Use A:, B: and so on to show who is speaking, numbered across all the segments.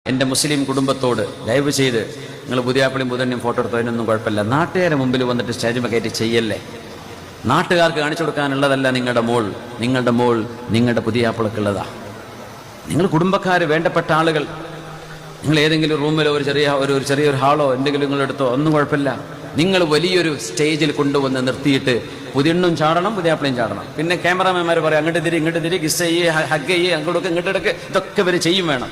A: എൻ്റെ മുസ്ലിം കുടുംബത്തോട് ദയവ് ചെയ്ത് നിങ്ങൾ പുതിയാപ്പിളിയും പുതന്നെയും ഫോട്ടോ എടുത്തോ, അതിനൊന്നും കുഴപ്പമില്ല. നാട്ടുകാരെ മുമ്പിൽ വന്നിട്ട് സ്റ്റേജ് കയറ്റി ചെയ്യല്ലേ. നാട്ടുകാർക്ക് കാണിച്ചു കൊടുക്കാനുള്ളതല്ല നിങ്ങളുടെ മോൾ. നിങ്ങളുടെ പുതിയാപ്പിളക്കുള്ളതാ. നിങ്ങൾ കുടുംബക്കാർ, വേണ്ടപ്പെട്ട ആളുകൾ, നിങ്ങൾ ഏതെങ്കിലും റൂമിലോ ചെറിയൊരു ഹാളോ എന്തെങ്കിലും നിങ്ങളെടുത്തോ, ഒന്നും കുഴപ്പമില്ല. നിങ്ങൾ വലിയൊരു സ്റ്റേജിൽ കൊണ്ടുവന്ന് നിർത്തിയിട്ട് പുതിയണ്ണും ചാടണം, പുതിയാപ്പിളയും ചാടണം. പിന്നെ ക്യാമറാമാൻമാർ പറയും ഇങ്ങോട്ട് തിരി കിസ് ചെയ്യേ, ഹഗ് ചെയ്യേ, അങ്ങോട്ടൊക്കെ ഇങ്ങോട്ടെടുക്ക്, ഇതൊക്കെ ഇവർ ചെയ്യും വേണം.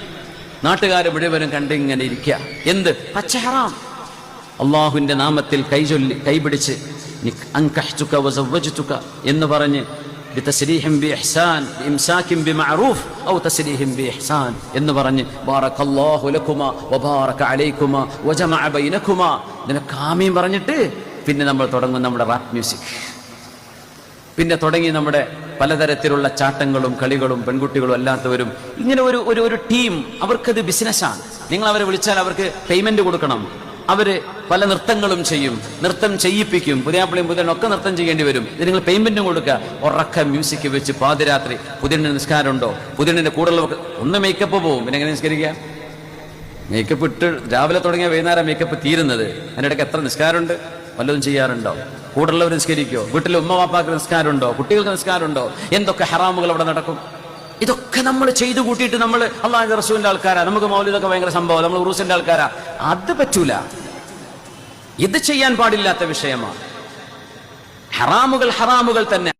A: നാട്ടുകാർ മുഴുവനും കണ്ടിങ്ങനെ ഇരിക്കുക. എന്ത് പച്ച ഹറാം. അള്ളാഹുവിന്റെ നാമത്തിൽ കൈപിടിച്ച് എന്ന് പറഞ്ഞ് എന്ന് പറഞ്ഞ് ബാറകല്ലാഹു ലക്കുമാ വബാറക അലൈക്കുമാ വജമഅ ബൈനക്കുമാ ഇതിനൊക്കെ ആമീൻ പറഞ്ഞിട്ട് പിന്നെ നമ്മൾ തുടങ്ങും നമ്മുടെ റാപ്പ് മ്യൂസിക്. പിന്നെ തുടങ്ങി നമ്മുടെ പലതരത്തിലുള്ള ചാട്ടങ്ങളും കളികളും പെൺകുട്ടികളും അല്ലാത്തവരും. ഇങ്ങനെ ഒരു ടീം, അവർക്കത് ബിസിനസ്സാണ്. നിങ്ങൾ അവരെ വിളിച്ചാൽ അവർക്ക് പേയ്മെന്റ് കൊടുക്കണം. അവര് പല നൃത്തങ്ങളും ചെയ്യും, നൃത്തം ചെയ്യിപ്പിക്കും. പുതിയാപ്പിളയും പുതിയനൊക്കെ നൃത്തം ചെയ്യേണ്ടി വരും. ഇത് നിങ്ങൾ പേയ്മെന്റും കൊടുക്കുക. ഉറക്ക മ്യൂസിക് വെച്ച് പാതിരാത്രി. പുതിയന്റെ നിസ്കാരമുണ്ടോ? പുതിയന്റെ കൂടെയുള്ള ഒന്ന് മേക്കപ്പ് പോവും. പിന്നെ എങ്ങനെ നിസ്കരിക്കുക? മേക്കപ്പ് ഇട്ട് രാവിലെ തുടങ്ങിയ വൈകുന്നേരം മേക്കപ്പ് തീരുന്നത്. അതിനിടയ്ക്ക് എത്ര നിസ്കാരമുണ്ട്? വല്ലതും ചെയ്യാറുണ്ടോ? കൂടുള്ളവർ നിസ്കരിക്കോ? വീട്ടിലെ ഉമ്മ വാപ്പാക്ക് നിസ്കാരമുണ്ടോ? കുട്ടികൾക്ക് നിസ്കാരമുണ്ടോ? എന്തൊക്കെ ഹറാമുകൾ അവിടെ നടക്കും. ഇതൊക്കെ നമ്മൾ ചെയ്തു കൂട്ടിയിട്ട് നമ്മൾ അള്ളാഹുവിന്റെ റസൂലിന്റെ ആൾക്കാരാ, നമുക്ക് മൗലിദൊക്കെ ഭയങ്കര സംഭവം, നമ്മൾ ഉറൂസിന്റെ ആൾക്കാരാ. അത് പറ്റൂല. ഇത് ചെയ്യാൻ പാടില്ലാത്ത വിഷയമാണ്. ഹറാമുകൾ തന്നെ.